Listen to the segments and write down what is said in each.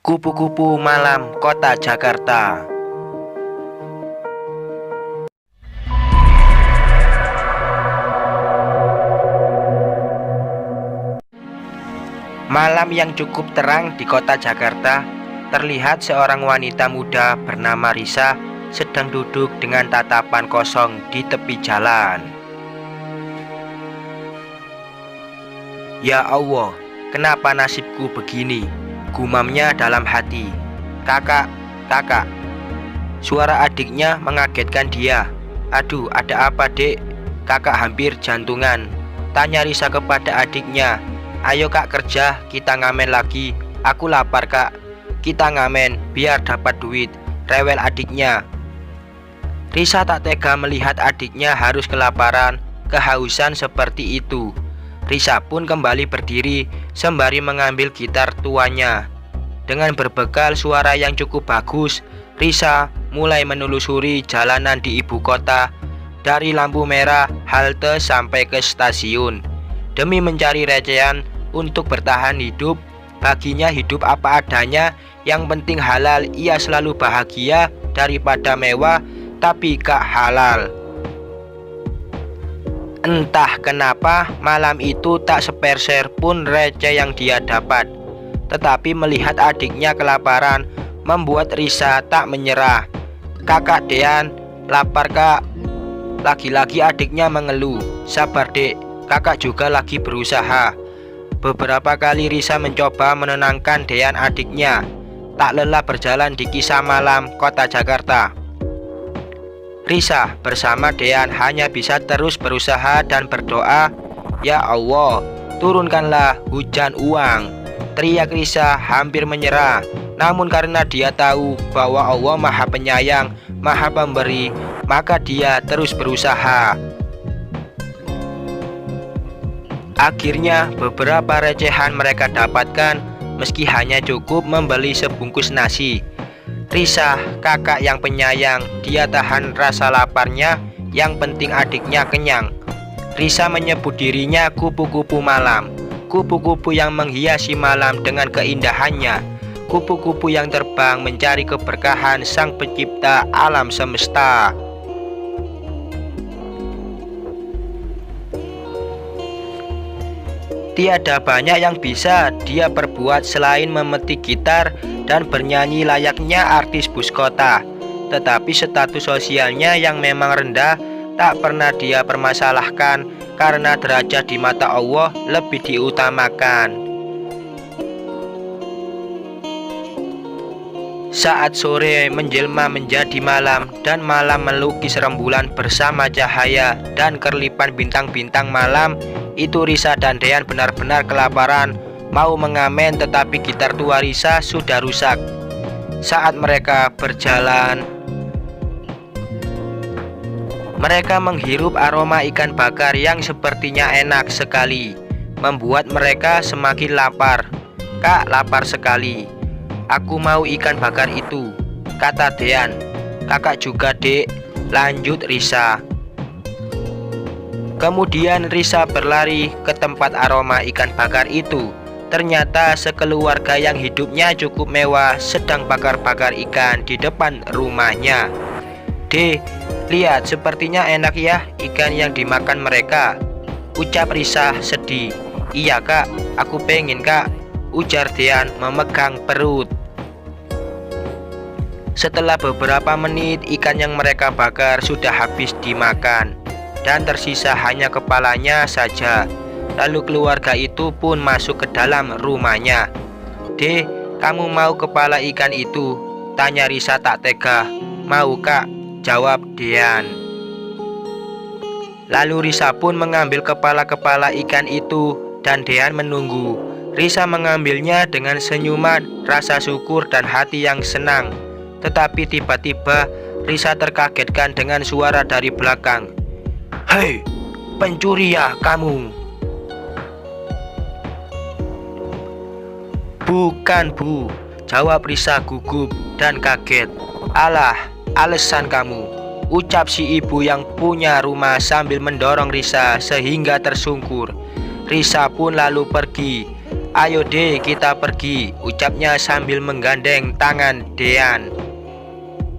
Kupu-kupu malam kota Jakarta. Malam yang cukup terang di kota Jakarta, terlihat seorang wanita muda bernama Risa sedang duduk dengan tatapan kosong di tepi jalan. Ya Allah, kenapa nasibku begini? Gumamnya dalam hati. Kakak, kakak. Suara adiknya mengagetkan dia. Aduh, ada apa dek? Kakak hampir jantungan. Tanya Risa kepada adiknya. Ayo kak kerja, kita ngamen lagi. Aku lapar kak. Kita ngamen biar dapat duit. Rewel adiknya. Risa tak tega melihat adiknya harus kelaparan, kehausan seperti itu. Risa pun kembali berdiri sembari mengambil gitar tuanya. Dengan berbekal suara yang cukup bagus, Risa mulai menelusuri jalanan di ibu kota, dari lampu merah halte sampai ke stasiun. Demi mencari recehan untuk bertahan hidup, baginya hidup apa adanya, yang penting halal. Ia selalu bahagia daripada mewah, tapi gak halal. Entah kenapa malam itu tak seperser pun receh yang dia dapat. Tetapi melihat adiknya kelaparan membuat Risa tak menyerah. Kakak Dean, lapar kak. Lagi-lagi adiknya mengeluh. Sabar dek, kakak juga lagi berusaha. Beberapa kali Risa mencoba menenangkan Dean adiknya. Tak lelah berjalan di kisah malam kota Jakarta. Risa bersama Dean hanya bisa terus berusaha dan berdoa, ya Allah, turunkanlah hujan uang. Teriak Risa hampir menyerah. Namun karena dia tahu bahwa Allah Maha Penyayang, Maha Pemberi, maka dia terus berusaha. Akhirnya beberapa recehan mereka dapatkan, meski hanya cukup membeli sebungkus nasi. Risa, kakak yang penyayang, dia tahan rasa laparnya, yang penting adiknya kenyang. Risa menyebut dirinya kupu-kupu malam. Kupu-kupu yang menghiasi malam dengan keindahannya. Kupu-kupu yang terbang mencari keberkahan Sang Pencipta alam semesta. Tiada banyak yang bisa dia perbuat selain memetik gitar dan bernyanyi layaknya artis bus kota. Tetapi status sosialnya yang memang rendah tak pernah dia permasalahkan, karena derajat di mata Allah lebih diutamakan. Saat sore menjelma menjadi malam dan malam melukis rembulan bersama cahaya dan kerlipan bintang-bintang malam, itu Risa dan Dean benar-benar kelaparan. Mau mengamen tetapi gitar tua Risa sudah rusak. Saat mereka berjalan, mereka menghirup aroma ikan bakar yang sepertinya enak sekali, membuat mereka semakin lapar. Kak, lapar sekali. Aku mau ikan bakar itu, kata Dean. Kakak juga dek, lanjut Risa. Kemudian Risa berlari ke tempat aroma ikan bakar itu. Ternyata sekeluarga yang hidupnya cukup mewah sedang bakar-bakar ikan di depan rumahnya. Dek, lihat sepertinya enak ya ikan yang dimakan mereka, ucap Risa sedih. Iya kak, aku pengen kak, ujar Dean memegang perut. Setelah beberapa menit ikan yang mereka bakar sudah habis dimakan dan tersisa hanya kepalanya saja. Lalu keluarga itu pun masuk ke dalam rumahnya. Dek, kamu mau kepala ikan itu? Tanya Risa tak tega. Mau kak, jawab Dean. Lalu Risa pun mengambil kepala-kepala ikan itu dan Dean menunggu. Risa mengambilnya dengan senyuman, rasa syukur dan hati yang senang. Tetapi tiba-tiba Risa terkagetkan dengan suara dari belakang. Hei, pencuri ya kamu? Bukan bu, jawab Risa gugup dan kaget. Alah, alasan kamu, ucap si ibu yang punya rumah sambil mendorong Risa sehingga tersungkur. Risa pun lalu pergi. "Ayo deh kita pergi," ucapnya sambil menggandeng tangan Dean.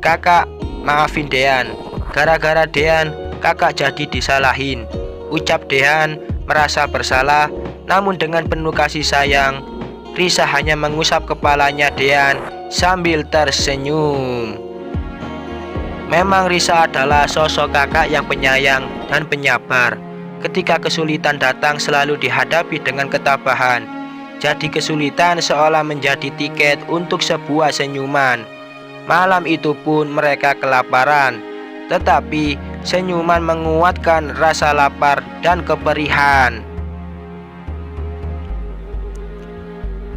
"Kakak, maafin Dean. Gara-gara Dean, kakak jadi disalahin," ucap Dean merasa bersalah. Namun dengan penuh kasih sayang, Risa hanya mengusap kepalanya Dean sambil tersenyum. Memang Risa adalah sosok kakak yang penyayang dan penyabar. Ketika kesulitan datang selalu dihadapi dengan ketabahan. Jadi kesulitan seolah menjadi tiket untuk sebuah senyuman. Malam itu pun mereka kelaparan, tetapi senyuman menguatkan rasa lapar dan keperihan.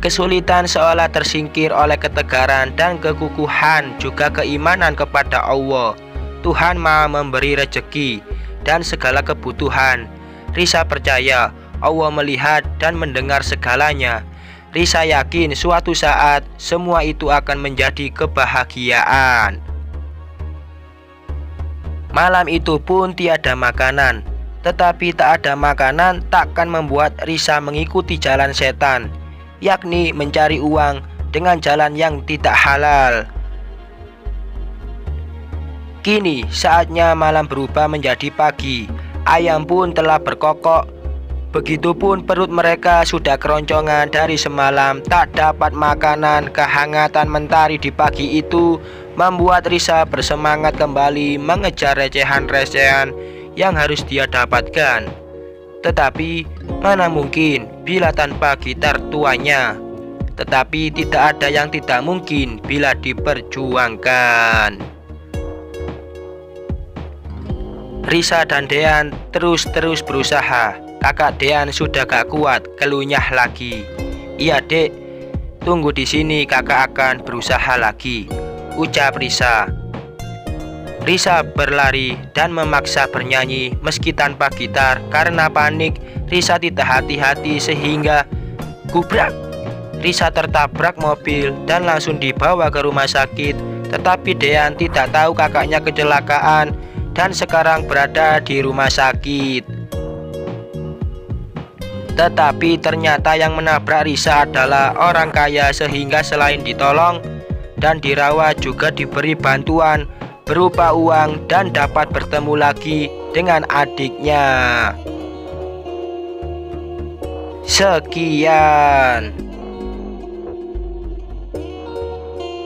Kesulitan seolah tersingkir oleh ketegaran dan kekukuhan, juga keimanan kepada Allah. Tuhan Maha memberi rezeki dan segala kebutuhan. Risa percaya Allah melihat dan mendengar segalanya. Risa yakin suatu saat semua itu akan menjadi kebahagiaan. Malam itu pun tiada makanan, tetapi tak ada makanan takkan membuat Risa mengikuti jalan setan, yakni mencari uang dengan jalan yang tidak halal. Kini saatnya malam berubah menjadi pagi. Ayam pun telah berkokok. Begitupun perut mereka sudah keroncongan dari semalam tak dapat makanan. Kehangatan mentari di pagi itu membuat Risa bersemangat kembali mengejar recehan-recehan yang harus dia dapatkan. Tetapi mana mungkin bila tanpa gitar tuanya. Tetapi tidak ada yang tidak mungkin bila diperjuangkan. Risa dan Dean terus berusaha. Kakak Dean sudah gak kuat, keluhnya lagi. "Iya dek, tunggu di sini, kakak akan berusaha lagi," ucap Risa. Risa berlari dan memaksa bernyanyi meski tanpa gitar. Karena panik, Risa tidak hati-hati sehingga gubrak. Risa tertabrak mobil dan langsung dibawa ke rumah sakit. Tetapi Dean tidak tahu kakaknya kecelakaan dan sekarang berada di rumah sakit. Tetapi ternyata yang menabrak Risa adalah orang kaya, sehingga selain ditolong dan dirawat juga diberi bantuan berupa uang dan dapat bertemu lagi dengan adiknya. Sekian.